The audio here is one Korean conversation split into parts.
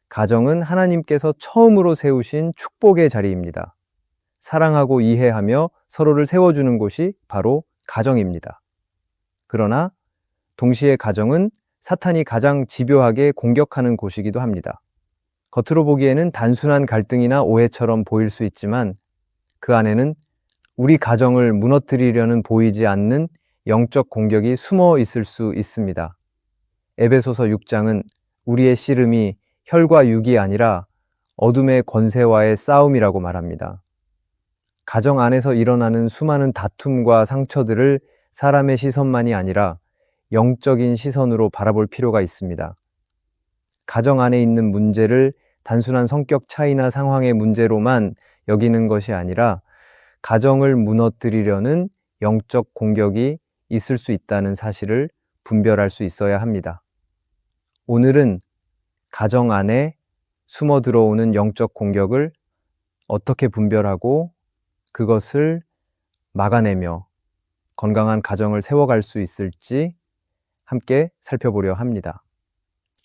가정은 하나님께서 처음으로 세우신 축복의 자리입니다. 사랑하고 이해하며 서로를 세워주는 곳이 바로 가정입니다. 그러나 동시에 가정은 사탄이 가장 집요하게 공격하는 곳이기도 합니다. 겉으로 보기에는 단순한 갈등이나 오해처럼 보일 수 있지만 그 안에는 우리 가정을 무너뜨리려는 보이지 않는 영적 공격이 숨어 있을 수 있습니다. 에베소서 6장은 우리의 씨름이 혈과 육이 아니라 어둠의 권세와의 싸움이라고 말합니다. 가정 안에서 일어나는 수많은 다툼과 상처들을 사람의 시선만이 아니라 영적인 시선으로 바라볼 필요가 있습니다. 가정 안에 있는 문제를 단순한 성격 차이나 상황의 문제로만 여기는 것이 아니라 가정을 무너뜨리려는 영적 공격이 있을 수 있다는 사실을 분별할 수 있어야 합니다. 오늘은 가정 안에 숨어 들어오는 영적 공격을 어떻게 분별하고 그것을 막아내며 건강한 가정을 세워갈 수 있을지 함께 살펴보려 합니다.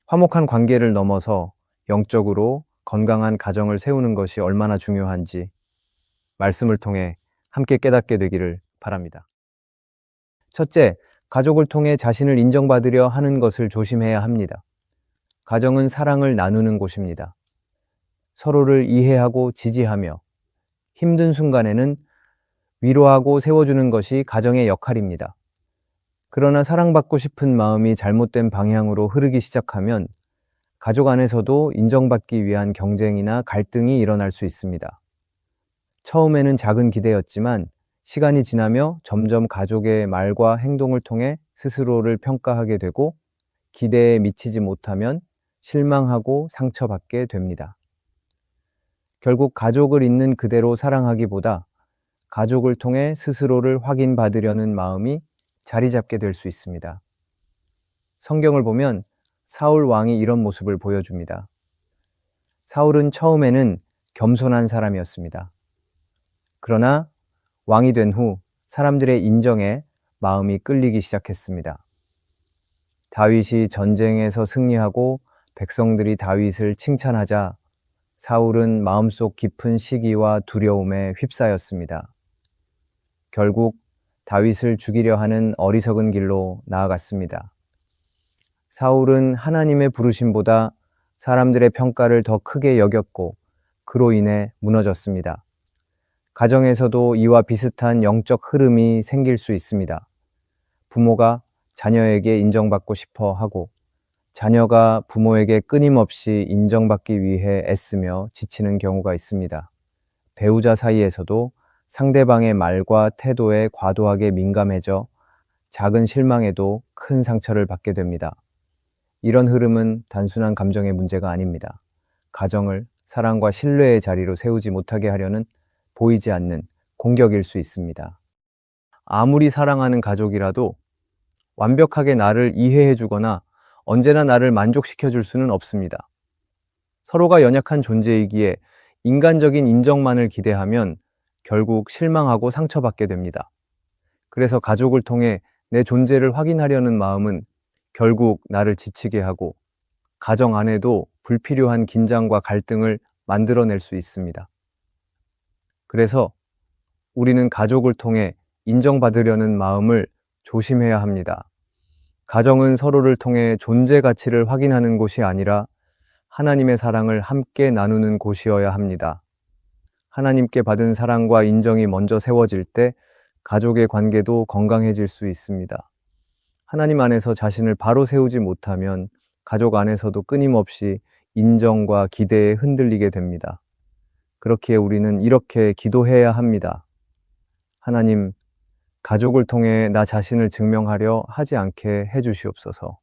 화목한 관계를 넘어서 영적으로 건강한 가정을 세우는 것이 얼마나 중요한지 말씀을 통해 함께 깨닫게 되기를 바랍니다. 첫째, 가족을 통해 자신을 인정받으려 하는 것을 조심해야 합니다. 가정은 사랑을 나누는 곳입니다. 서로를 이해하고 지지하며 힘든 순간에는 위로하고 세워주는 것이 가정의 역할입니다. 그러나 사랑받고 싶은 마음이 잘못된 방향으로 흐르기 시작하면 가족 안에서도 인정받기 위한 경쟁이나 갈등이 일어날 수 있습니다. 처음에는 작은 기대였지만 시간이 지나며 점점 가족의 말과 행동을 통해 스스로를 평가하게 되고 기대에 미치지 못하면 실망하고 상처받게 됩니다. 결국 가족을 있는 그대로 사랑하기보다 가족을 통해 스스로를 확인받으려는 마음이 자리 잡게 될 수 있습니다. 성경을 보면 사울 왕이 이런 모습을 보여줍니다. 사울은 처음에는 겸손한 사람이었습니다. 그러나 왕이 된 후 사람들의 인정에 마음이 끌리기 시작했습니다. 다윗이 전쟁에서 승리하고 백성들이 다윗을 칭찬하자 사울은 마음속 깊은 시기와 두려움에 휩싸였습니다. 결국 다윗을 죽이려 하는 어리석은 길로 나아갔습니다. 사울은 하나님의 부르심보다 사람들의 평가를 더 크게 여겼고 그로 인해 무너졌습니다. 가정에서도 이와 비슷한 영적 흐름이 생길 수 있습니다. 부모가 자녀에게 인정받고 싶어 하고 자녀가 부모에게 끊임없이 인정받기 위해 애쓰며 지치는 경우가 있습니다. 배우자 사이에서도 상대방의 말과 태도에 과도하게 민감해져 작은 실망에도 큰 상처를 받게 됩니다. 이런 흐름은 단순한 감정의 문제가 아닙니다. 가정을 사랑과 신뢰의 자리로 세우지 못하게 하려는 보이지 않는 공격일 수 있습니다. 아무리 사랑하는 가족이라도 완벽하게 나를 이해해 주거나 언제나 나를 만족시켜 줄 수는 없습니다. 서로가 연약한 존재이기에 인간적인 인정만을 기대하면 결국 실망하고 상처받게 됩니다. 그래서 가족을 통해 내 존재를 확인하려는 마음은 결국 나를 지치게 하고 가정 안에도 불필요한 긴장과 갈등을 만들어낼 수 있습니다. 그래서 우리는 가족을 통해 인정받으려는 마음을 조심해야 합니다. 가정은 서로를 통해 존재 가치를 확인하는 곳이 아니라 하나님의 사랑을 함께 나누는 곳이어야 합니다. 하나님께 받은 사랑과 인정이 먼저 세워질 때 가족의 관계도 건강해질 수 있습니다. 하나님 안에서 자신을 바로 세우지 못하면 가족 안에서도 끊임없이 인정과 기대에 흔들리게 됩니다. 그렇기에 우리는 이렇게 기도해야 합니다. 하나님, 가족을 통해 나 자신을 증명하려 하지 않게 해주시옵소서.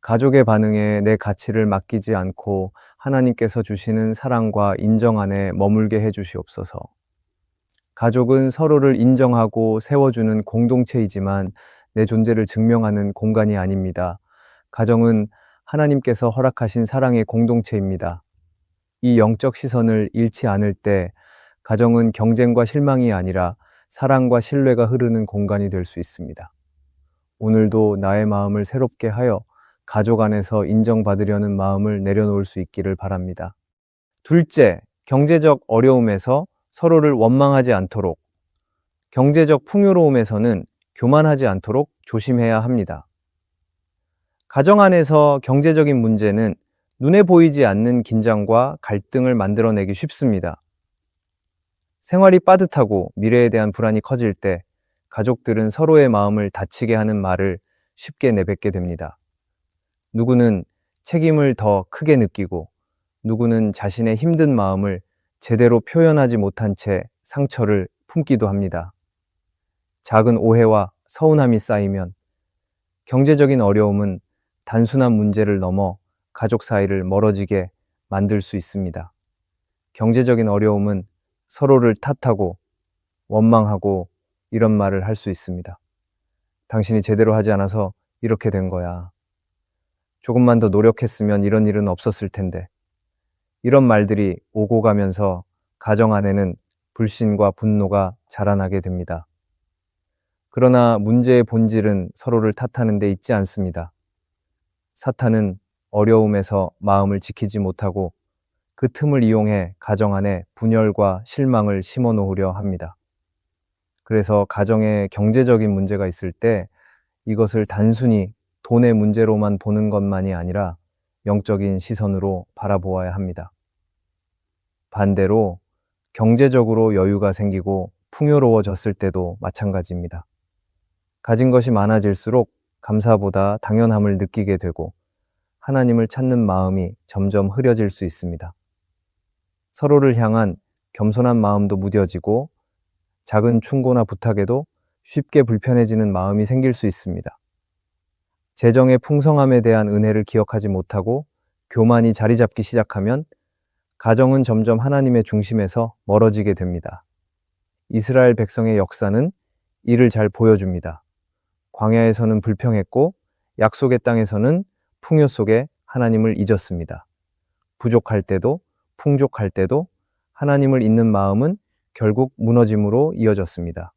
가족의 반응에 내 가치를 맡기지 않고 하나님께서 주시는 사랑과 인정 안에 머물게 해주시옵소서. 가족은 서로를 인정하고 세워주는 공동체이지만 내 존재를 증명하는 공간이 아닙니다. 가정은 하나님께서 허락하신 사랑의 공동체입니다. 이 영적 시선을 잃지 않을 때 가정은 경쟁과 실망이 아니라 사랑과 신뢰가 흐르는 공간이 될 수 있습니다. 오늘도 나의 마음을 새롭게 하여 가족 안에서 인정받으려는 마음을 내려놓을 수 있기를 바랍니다. 둘째, 경제적 어려움에서 서로를 원망하지 않도록. 경제적 풍요로움에서는 교만하지 않도록 조심해야 합니다. 가정 안에서 경제적인 문제는 눈에 보이지 않는 긴장과 갈등을 만들어내기 쉽습니다. 생활이 빠듯하고 미래에 대한 불안이 커질 때 가족들은 서로의 마음을 다치게 하는 말을 쉽게 내뱉게 됩니다. 누구는 책임을 더 크게 느끼고 누구는 자신의 힘든 마음을 제대로 표현하지 못한 채 상처를 품기도 합니다. 작은 오해와 서운함이 쌓이면 경제적인 어려움은 단순한 문제를 넘어 가족 사이를 멀어지게 만들 수 있습니다. 경제적인 어려움은 서로를 탓하고 원망하고 이런 말을 할 수 있습니다. 당신이 제대로 하지 않아서 이렇게 된 거야. 조금만 더 노력했으면 이런 일은 없었을 텐데. 이런 말들이 오고 가면서 가정 안에는 불신과 분노가 자라나게 됩니다. 그러나 문제의 본질은 서로를 탓하는 데 있지 않습니다. 사탄은 어려움에서 마음을 지키지 못하고 그 틈을 이용해 가정 안에 분열과 실망을 심어 놓으려 합니다. 그래서 가정에 경제적인 문제가 있을 때 이것을 단순히 돈의 문제로만 보는 것만이 아니라 영적인 시선으로 바라보아야 합니다. 반대로 경제적으로 여유가 생기고 풍요로워졌을 때도 마찬가지입니다. 가진 것이 많아질수록 감사보다 당연함을 느끼게 되고 하나님을 찾는 마음이 점점 흐려질 수 있습니다. 서로를 향한 겸손한 마음도 무뎌지고 작은 충고나 부탁에도 쉽게 불편해지는 마음이 생길 수 있습니다. 재정의 풍성함에 대한 은혜를 기억하지 못하고 교만이 자리 잡기 시작하면 가정은 점점 하나님의 중심에서 멀어지게 됩니다. 이스라엘 백성의 역사는 이를 잘 보여줍니다. 광야에서는 불평했고 약속의 땅에서는 풍요 속에 하나님을 잊었습니다. 부족할 때도 풍족할 때도 하나님을 잊는 마음은 결국 무너짐으로 이어졌습니다.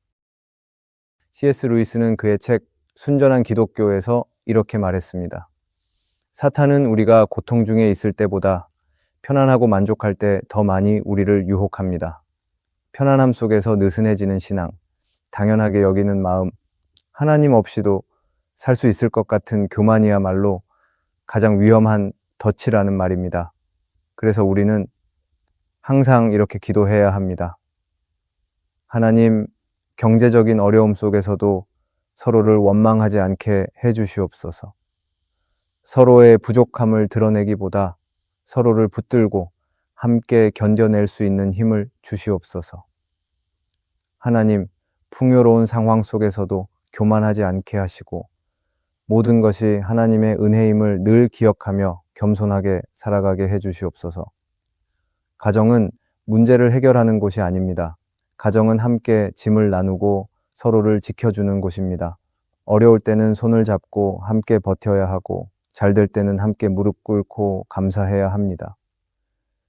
C.S. 루이스는 그의 책 순전한 기독교에서 이렇게 말했습니다. 사탄은 우리가 고통 중에 있을 때보다 편안하고 만족할 때 더 많이 우리를 유혹합니다. 편안함 속에서 느슨해지는 신앙, 당연하게 여기는 마음, 하나님 없이도 살 수 있을 것 같은 교만이야말로 가장 위험한 덫이라는 말입니다. 그래서 우리는 항상 이렇게 기도해야 합니다. 하나님, 경제적인 어려움 속에서도 서로를 원망하지 않게 해주시옵소서. 서로의 부족함을 드러내기보다 서로를 붙들고 함께 견뎌낼 수 있는 힘을 주시옵소서. 하나님, 풍요로운 상황 속에서도 교만하지 않게 하시고 모든 것이 하나님의 은혜임을 늘 기억하며 겸손하게 살아가게 해주시옵소서. 가정은 문제를 해결하는 곳이 아닙니다. 가정은 함께 짐을 나누고 서로를 지켜주는 곳입니다. 어려울 때는 손을 잡고 함께 버텨야 하고 잘 될 때는 함께 무릎 꿇고 감사해야 합니다.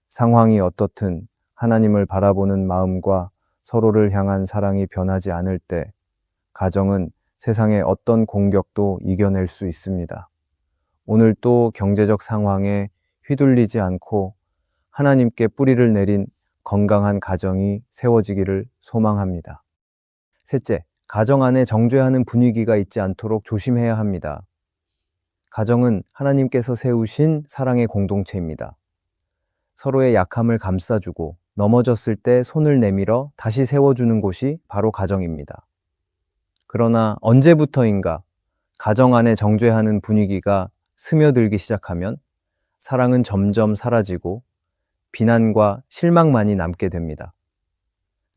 상황이 어떻든 하나님을 바라보는 마음과 서로를 향한 사랑이 변하지 않을 때 가정은 세상의 어떤 공격도 이겨낼 수 있습니다. 오늘 또 경제적 상황에 휘둘리지 않고 하나님께 뿌리를 내린 건강한 가정이 세워지기를 소망합니다. 셋째, 가정 안에 정죄하는 분위기가 있지 않도록 조심해야 합니다. 가정은 하나님께서 세우신 사랑의 공동체입니다. 서로의 약함을 감싸주고 넘어졌을 때 손을 내밀어 다시 세워주는 곳이 바로 가정입니다. 그러나 언제부터인가 가정 안에 정죄하는 분위기가 스며들기 시작하면 사랑은 점점 사라지고 비난과 실망만이 남게 됩니다.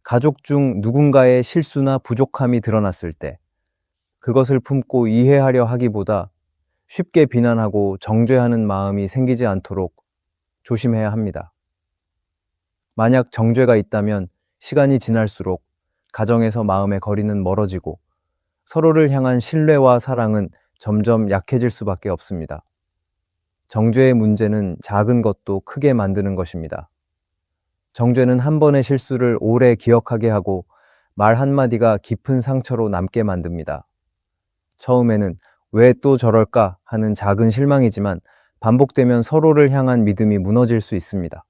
가족 중 누군가의 실수나 부족함이 드러났을 때 그것을 품고 이해하려 하기보다 쉽게 비난하고 정죄하는 마음이 생기지 않도록 조심해야 합니다. 만약 정죄가 있다면 시간이 지날수록 가정에서 마음의 거리는 멀어지고 서로를 향한 신뢰와 사랑은 점점 약해질 수밖에 없습니다. 정죄의 문제는 작은 것도 크게 만드는 것입니다. 정죄는 한 번의 실수를 오래 기억하게 하고 말 한마디가 깊은 상처로 남게 만듭니다. 처음에는 왜 또 저럴까 하는 작은 실망이지만 반복되면 서로를 향한 믿음이 무너질 수 있습니다.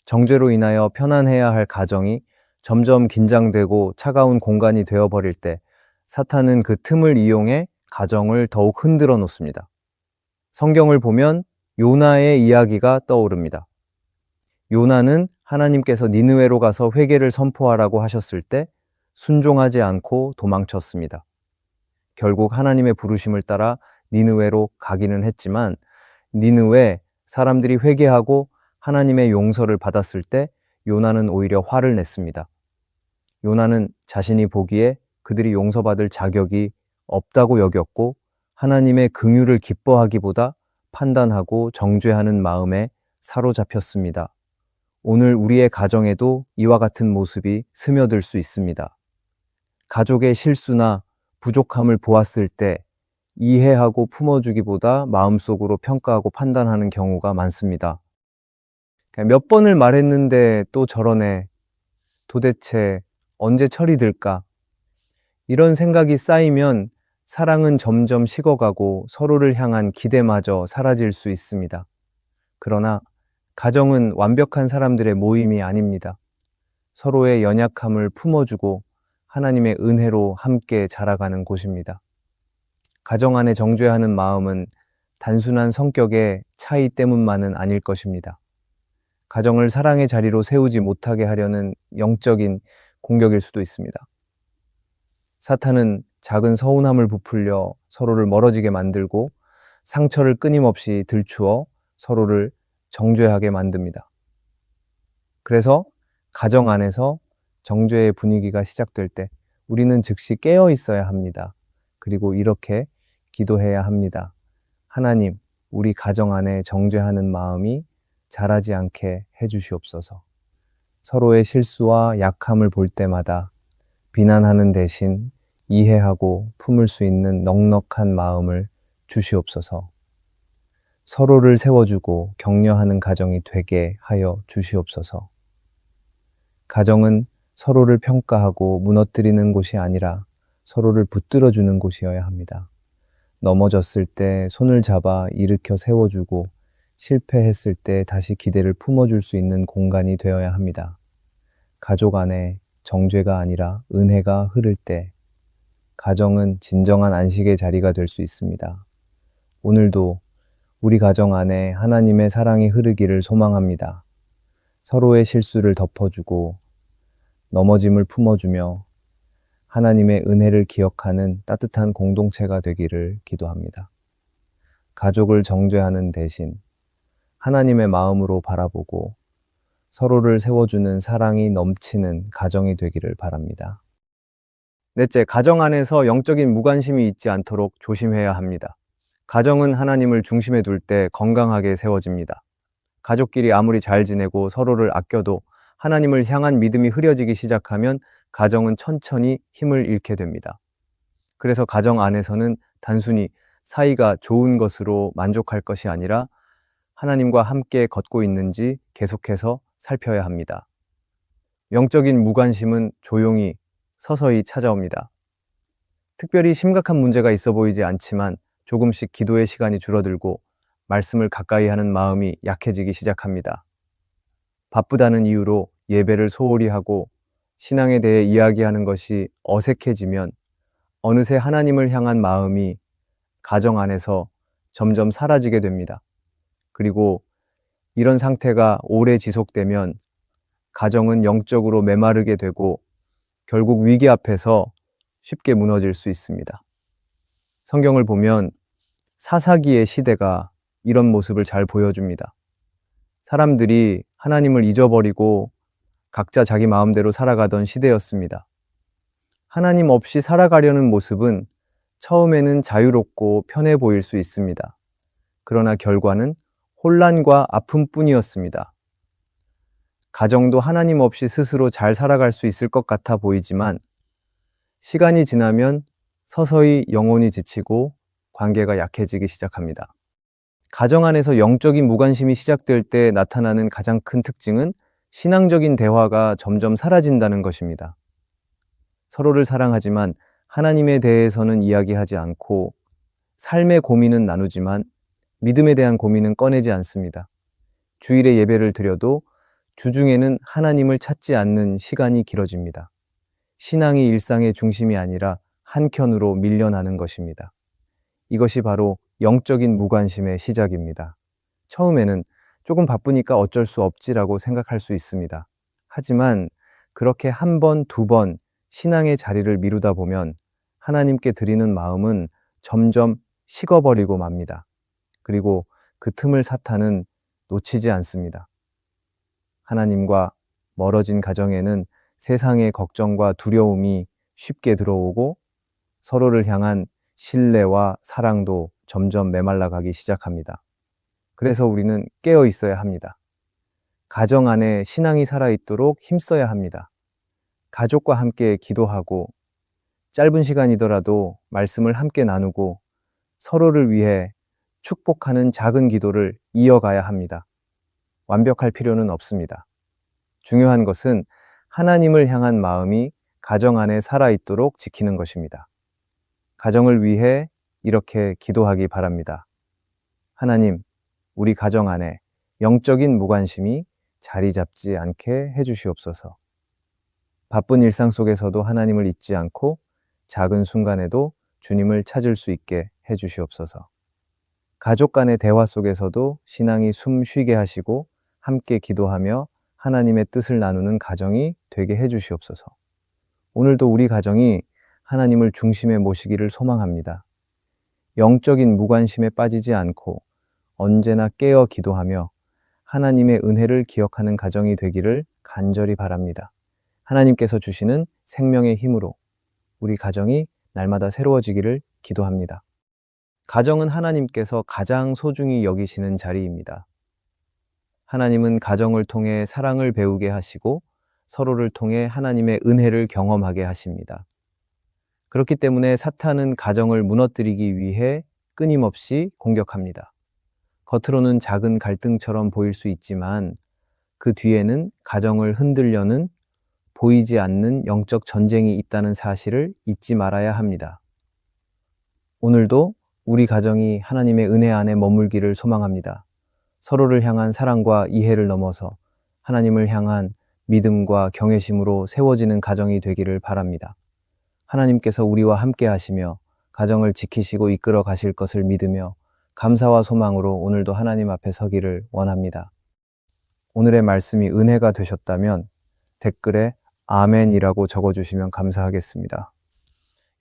정죄로 인하여 편안해야 할 가정이 점점 긴장되고 차가운 공간이 되어버릴 때 사탄은 그 틈을 이용해 가정을 더욱 흔들어 놓습니다. 성경을 보면 요나의 이야기가 떠오릅니다. 요나는 하나님께서 니느웨로 가서 회개를 선포하라고 하셨을 때 순종하지 않고 도망쳤습니다. 결국 하나님의 부르심을 따라 니느웨로 가기는 했지만 니느웨 사람들이 회개하고 하나님의 용서를 받았을 때 요나는 오히려 화를 냈습니다. 요나는 자신이 보기에 그들이 용서받을 자격이 없다고 여겼고 하나님의 긍휼을 기뻐하기보다 판단하고 정죄하는 마음에 사로잡혔습니다. 오늘 우리의 가정에도 이와 같은 모습이 스며들 수 있습니다. 가족의 실수나 부족함을 보았을 때 이해하고 품어주기보다 마음속으로 평가하고 판단하는 경우가 많습니다. 몇 번을 말했는데 또 저러네. 도대체 언제 철이 들까? 이런 생각이 쌓이면 사랑은 점점 식어가고 서로를 향한 기대마저 사라질 수 있습니다. 그러나 가정은 완벽한 사람들의 모임이 아닙니다. 서로의 연약함을 품어주고 하나님의 은혜로 함께 자라가는 곳입니다. 가정 안에 정죄하는 마음은 단순한 성격의 차이 때문만은 아닐 것입니다. 가정을 사랑의 자리로 세우지 못하게 하려는 영적인 공격일 수도 있습니다. 사탄은 작은 서운함을 부풀려 서로를 멀어지게 만들고 상처를 끊임없이 들추어 서로를 정죄하게 만듭니다. 그래서 가정 안에서 정죄의 분위기가 시작될 때 우리는 즉시 깨어 있어야 합니다. 그리고 이렇게 기도해야 합니다. 하나님, 우리 가정 안에 정죄하는 마음이 자라지 않게 해주시옵소서. 서로의 실수와 약함을 볼 때마다 비난하는 대신 이해하고 품을 수 있는 넉넉한 마음을 주시옵소서. 서로를 세워주고 격려하는 가정이 되게 하여 주시옵소서. 가정은 서로를 평가하고 무너뜨리는 곳이 아니라 서로를 붙들어주는 곳이어야 합니다. 넘어졌을 때 손을 잡아 일으켜 세워주고 실패했을 때 다시 기대를 품어줄 수 있는 공간이 되어야 합니다. 가족 안에 정죄가 아니라 은혜가 흐를 때 가정은 진정한 안식의 자리가 될 수 있습니다. 오늘도 우리 가정 안에 하나님의 사랑이 흐르기를 소망합니다. 서로의 실수를 덮어주고 넘어짐을 품어주며 하나님의 은혜를 기억하는 따뜻한 공동체가 되기를 기도합니다. 가족을 정죄하는 대신 하나님의 마음으로 바라보고 서로를 세워주는 사랑이 넘치는 가정이 되기를 바랍니다. 넷째, 가정 안에서 영적인 무관심이 있지 않도록 조심해야 합니다. 가정은 하나님을 중심에 둘 때 건강하게 세워집니다. 가족끼리 아무리 잘 지내고 서로를 아껴도 하나님을 향한 믿음이 흐려지기 시작하면 가정은 천천히 힘을 잃게 됩니다. 그래서 가정 안에서는 단순히 사이가 좋은 것으로 만족할 것이 아니라 하나님과 함께 걷고 있는지 계속해서 살펴야 합니다. 영적인 무관심은 조용히 서서히 찾아옵니다. 특별히 심각한 문제가 있어 보이지 않지만 조금씩 기도의 시간이 줄어들고 말씀을 가까이 하는 마음이 약해지기 시작합니다. 바쁘다는 이유로 예배를 소홀히 하고 신앙에 대해 이야기하는 것이 어색해지면 어느새 하나님을 향한 마음이 가정 안에서 점점 사라지게 됩니다. 그리고 이런 상태가 오래 지속되면 가정은 영적으로 메마르게 되고 결국 위기 앞에서 쉽게 무너질 수 있습니다. 성경을 보면 사사기의 시대가 이런 모습을 잘 보여줍니다. 사람들이 하나님을 잊어버리고 각자 자기 마음대로 살아가던 시대였습니다. 하나님 없이 살아가려는 모습은 처음에는 자유롭고 편해 보일 수 있습니다. 그러나 결과는 혼란과 아픔뿐이었습니다. 가정도 하나님 없이 스스로 잘 살아갈 수 있을 것 같아 보이지만 시간이 지나면 서서히 영혼이 지치고 관계가 약해지기 시작합니다. 가정 안에서 영적인 무관심이 시작될 때 나타나는 가장 큰 특징은 신앙적인 대화가 점점 사라진다는 것입니다. 서로를 사랑하지만 하나님에 대해서는 이야기하지 않고 삶의 고민은 나누지만 믿음에 대한 고민은 꺼내지 않습니다. 주일에 예배를 드려도 주중에는 하나님을 찾지 않는 시간이 길어집니다. 신앙이 일상의 중심이 아니라 한켠으로 밀려나는 것입니다. 이것이 바로 영적인 무관심의 시작입니다. 처음에는 조금 바쁘니까 어쩔 수 없지라고 생각할 수 있습니다. 하지만 그렇게 한 번, 두 번 신앙의 자리를 미루다 보면 하나님께 드리는 마음은 점점 식어버리고 맙니다. 그리고 그 틈을 사탄은 놓치지 않습니다. 하나님과 멀어진 가정에는 세상의 걱정과 두려움이 쉽게 들어오고 서로를 향한 신뢰와 사랑도 점점 메말라가기 시작합니다. 그래서 우리는 깨어 있어야 합니다. 가정 안에 신앙이 살아있도록 힘써야 합니다. 가족과 함께 기도하고 짧은 시간이더라도 말씀을 함께 나누고 서로를 위해 축복하는 작은 기도를 이어가야 합니다. 완벽할 필요는 없습니다. 중요한 것은 하나님을 향한 마음이 가정 안에 살아있도록 지키는 것입니다. 가정을 위해 이렇게 기도하기 바랍니다. 하나님, 우리 가정 안에 영적인 무관심이 자리 잡지 않게 해주시옵소서. 바쁜 일상 속에서도 하나님을 잊지 않고 작은 순간에도 주님을 찾을 수 있게 해주시옵소서. 가족 간의 대화 속에서도 신앙이 숨 쉬게 하시고 함께 기도하며 하나님의 뜻을 나누는 가정이 되게 해주시옵소서. 오늘도 우리 가정이 하나님을 중심에 모시기를 소망합니다. 영적인 무관심에 빠지지 않고 언제나 깨어 기도하며 하나님의 은혜를 기억하는 가정이 되기를 간절히 바랍니다. 하나님께서 주시는 생명의 힘으로 우리 가정이 날마다 새로워지기를 기도합니다. 가정은 하나님께서 가장 소중히 여기시는 자리입니다. 하나님은 가정을 통해 사랑을 배우게 하시고 서로를 통해 하나님의 은혜를 경험하게 하십니다. 그렇기 때문에 사탄은 가정을 무너뜨리기 위해 끊임없이 공격합니다. 겉으로는 작은 갈등처럼 보일 수 있지만 그 뒤에는 가정을 흔들려는 보이지 않는 영적 전쟁이 있다는 사실을 잊지 말아야 합니다. 오늘도 우리 가정이 하나님의 은혜 안에 머물기를 소망합니다. 서로를 향한 사랑과 이해를 넘어서 하나님을 향한 믿음과 경외심으로 세워지는 가정이 되기를 바랍니다. 하나님께서 우리와 함께 하시며 가정을 지키시고 이끌어 가실 것을 믿으며 감사와 소망으로 오늘도 하나님 앞에 서기를 원합니다. 오늘의 말씀이 은혜가 되셨다면 댓글에 아멘이라고 적어주시면 감사하겠습니다.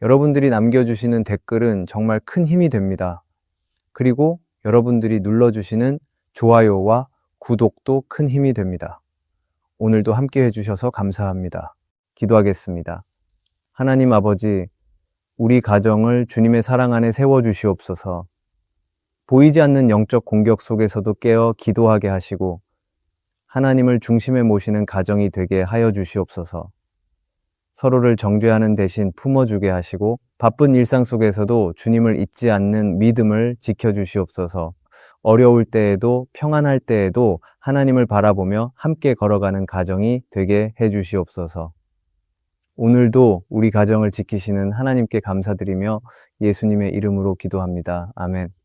여러분들이 남겨주시는 댓글은 정말 큰 힘이 됩니다. 그리고 여러분들이 눌러주시는 좋아요와 구독도 큰 힘이 됩니다. 오늘도 함께 해주셔서 감사합니다. 기도하겠습니다. 하나님 아버지, 우리 가정을 주님의 사랑 안에 세워주시옵소서. 보이지 않는 영적 공격 속에서도 깨어 기도하게 하시고 하나님을 중심에 모시는 가정이 되게 하여 주시옵소서. 서로를 정죄하는 대신 품어주게 하시고 바쁜 일상 속에서도 주님을 잊지 않는 믿음을 지켜주시옵소서. 어려울 때에도 평안할 때에도 하나님을 바라보며 함께 걸어가는 가정이 되게 해주시옵소서. 오늘도 우리 가정을 지키시는 하나님께 감사드리며 예수님의 이름으로 기도합니다. 아멘.